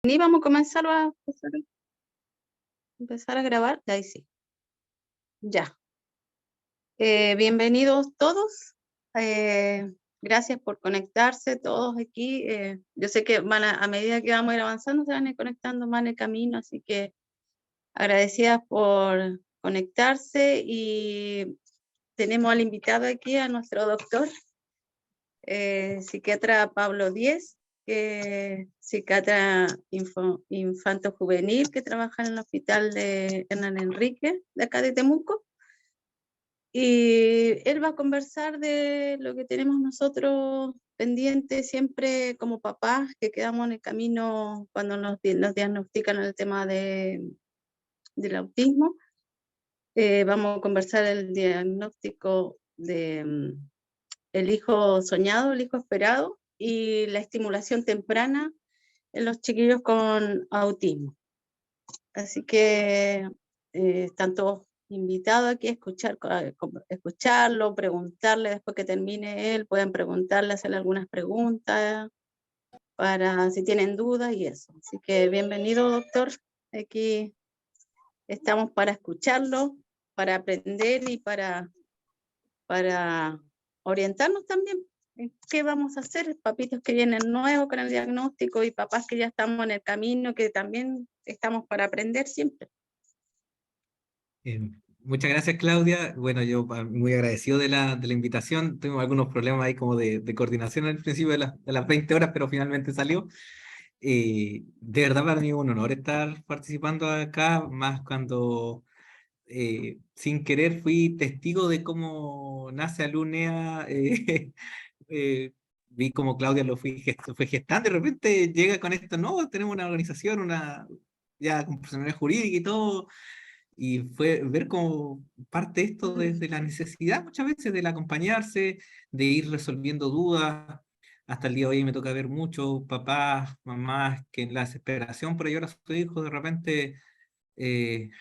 Ni vamos a comenzar empezar a grabar. Ahí sí. Ya. Bienvenidos todos. Gracias por conectarse todos aquí. Yo sé que a medida que vamos a ir avanzando, se van a ir conectando más en el camino, así que agradecidas por conectarse y tenemos al invitado aquí, a nuestro doctor, psiquiatra Pablo Díez, que psiquiatra infanto-juvenil que trabaja en el hospital de Hernán Enrique, de acá de Temuco. Y él va a conversar de lo que tenemos nosotros pendiente siempre como papás, que quedamos en el camino cuando nos diagnostican el tema del autismo. Vamos a conversar el diagnóstico de el hijo soñado, el hijo esperado, y la estimulación temprana en los chiquillos con autismo. Así que están todos invitados aquí a escucharlo, preguntarle después que termine él, pueden preguntarle, hacerle algunas preguntas para si tienen dudas y eso. Así que bienvenido, doctor. Aquí estamos para escucharlo, para aprender y para orientarnos también en qué vamos a hacer, papitos que vienen nuevos con el diagnóstico y papás que ya estamos en el camino, que también estamos para aprender siempre. Muchas gracias, Claudia. Bueno, yo muy agradecido de la invitación. Tuvimos algunos problemas ahí como de coordinación al principio de las 20 horas, pero finalmente salió. De verdad para mí es un honor estar participando acá, más cuando sin querer fui testigo de cómo nace Alunea. Vi como Claudia fue gestando, de repente llega con esto, no, tenemos una organización, ya con personalidad jurídica y todo, y fue ver como parte esto desde la necesidad muchas veces del acompañarse, de ir resolviendo dudas. Hasta el día de hoy me toca ver muchos papás, mamás que en la desesperación por ayudar a sus hijos de repente eh,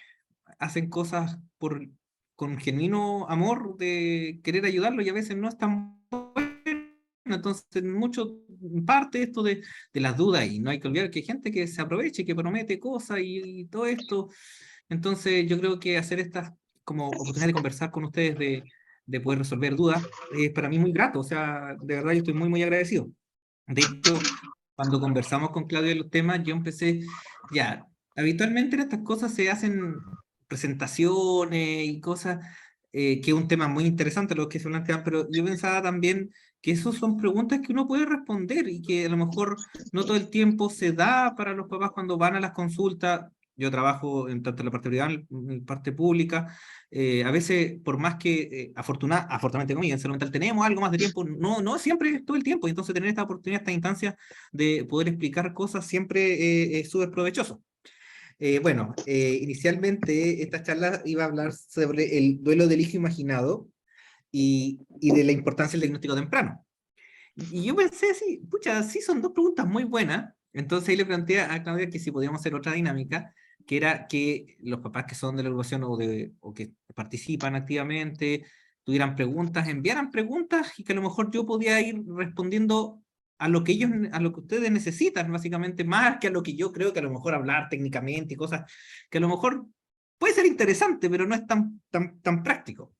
hacen cosas con genuino amor de querer ayudarlo y a veces no es tan bueno. Entonces, mucho parte esto de las dudas, y no hay que olvidar que hay gente que se aprovecha y que promete cosas y todo esto. Entonces, yo creo que hacer estas como oportunidad de conversar con ustedes, de poder resolver dudas, es para mí muy grato. O sea, de verdad yo estoy muy, muy agradecido. De hecho, cuando conversamos con Claudio de los temas, yo empecé, ya, habitualmente en estas cosas se hacen presentaciones y cosas, que es un tema muy interesante lo que se plantean, pero yo pensaba también que esos son preguntas que uno puede responder y que a lo mejor no todo el tiempo se da para los papás cuando van a las consultas. Yo trabajo en tanto en la parte privada, en parte pública. A veces, por más que afortunadamente conmigo, en salud mental tenemos algo más de tiempo, no siempre es todo el tiempo, y entonces tener esta oportunidad, esta instancia de poder explicar cosas siempre es súper provechoso. Bueno, inicialmente esta charla iba a hablar sobre el duelo del hijo imaginado y de la importancia del diagnóstico temprano. Y yo pensé, sí, pucha, sí son dos preguntas muy buenas. Entonces ahí le planteé a Claudia que si podíamos hacer otra dinámica, que era que los papás que son de la agrupación o que participan activamente tuvieran preguntas, enviaran preguntas y que a lo mejor yo podía ir respondiendo a lo que ustedes necesitan, básicamente, más que a lo que yo creo que a lo mejor hablar técnicamente y cosas que a lo mejor puede ser interesante, pero no es tan práctico.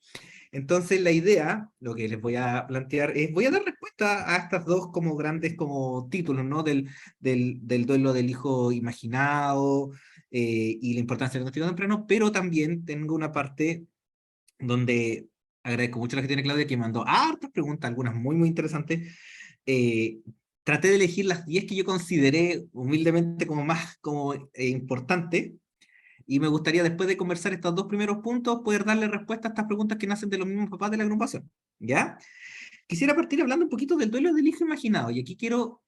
Entonces la idea, lo que les voy a plantear es, voy a dar respuesta a estas dos como grandes como títulos, ¿no? Del duelo del hijo imaginado, y la importancia del diagnóstico temprano, pero también tengo una parte donde agradezco mucho a la que tiene Claudia, que mandó hartas preguntas, algunas muy, muy interesantes. Eh, Traté de elegir las 10 que yo consideré humildemente como más como, importantes, y me gustaría, después de conversar estos dos primeros puntos, poder darle respuesta a estas preguntas que nacen de los mismos papás de la agrupación. ¿Ya? Quisiera partir hablando un poquito del duelo del hijo imaginado, y aquí quiero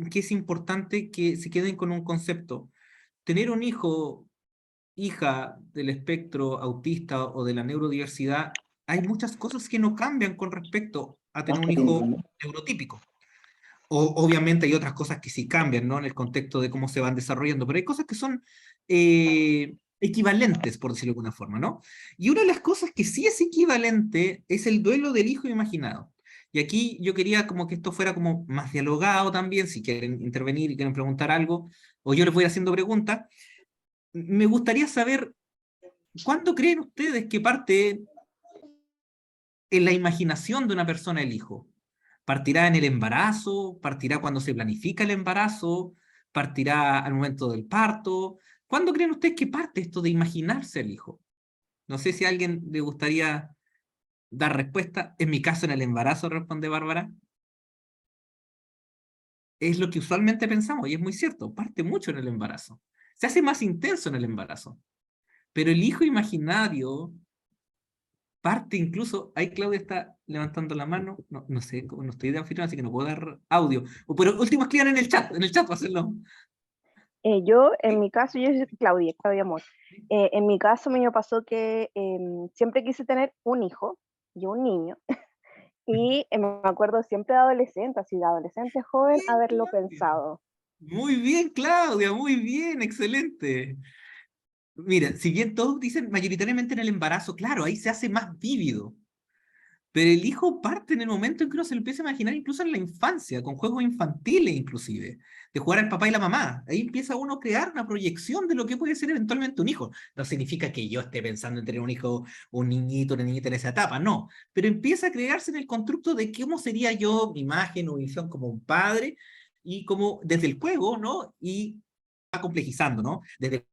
que es importante que se queden con un concepto. Tener un hijo, hija del espectro autista o de la neurodiversidad, hay muchas cosas que no cambian con respecto a tener un hijo neurotípico. Obviamente hay otras cosas que sí cambian, ¿no? En el contexto de cómo se van desarrollando, pero hay cosas que son equivalentes, por decirlo de alguna forma, ¿no? Y una de las cosas que sí es equivalente es el duelo del hijo imaginado. Y aquí yo quería como que esto fuera como más dialogado también, si quieren intervenir y quieren preguntar algo, o yo les voy haciendo preguntas, me gustaría saber, ¿cuándo creen ustedes que parte en la imaginación de una persona el hijo? ¿Partirá en el embarazo? ¿Partirá cuando se planifica el embarazo? ¿Partirá al momento del parto? ¿Cuándo creen ustedes que parte esto de imaginarse el hijo? No sé si a alguien le gustaría dar respuesta. En mi caso, en el embarazo, responde Bárbara. Es lo que usualmente pensamos, y es muy cierto, parte mucho en el embarazo. Se hace más intenso en el embarazo. Pero el hijo imaginario parte incluso, ahí Claudia está levantando la mano, no, no sé, no estoy de anfitrión, así que no puedo dar audio. Pero último escriban en el chat para hacerlo. Yo, en mi caso, yo soy Claudia, Claudia Amor. En mi caso me pasó que siempre quise tener un hijo y un niño. Y me acuerdo siempre de adolescente joven, Bien, haberlo Claudia. pensado. Muy bien, Claudia, muy bien, excelente. Mira, si bien todos dicen mayoritariamente en el embarazo, claro, ahí se hace más vívido. Pero el hijo parte en el momento en que uno se lo empieza a imaginar, incluso en la infancia, con juegos infantiles inclusive, de jugar al papá y la mamá. Ahí empieza uno a crear una proyección de lo que puede ser eventualmente un hijo. No significa que yo esté pensando en tener un hijo, un niñito, una niñita en esa etapa, no. Pero empieza a crearse en el constructo de cómo sería yo, mi imagen o visión como un padre, y como desde el juego, ¿no? Y va complejizando, ¿no? Desde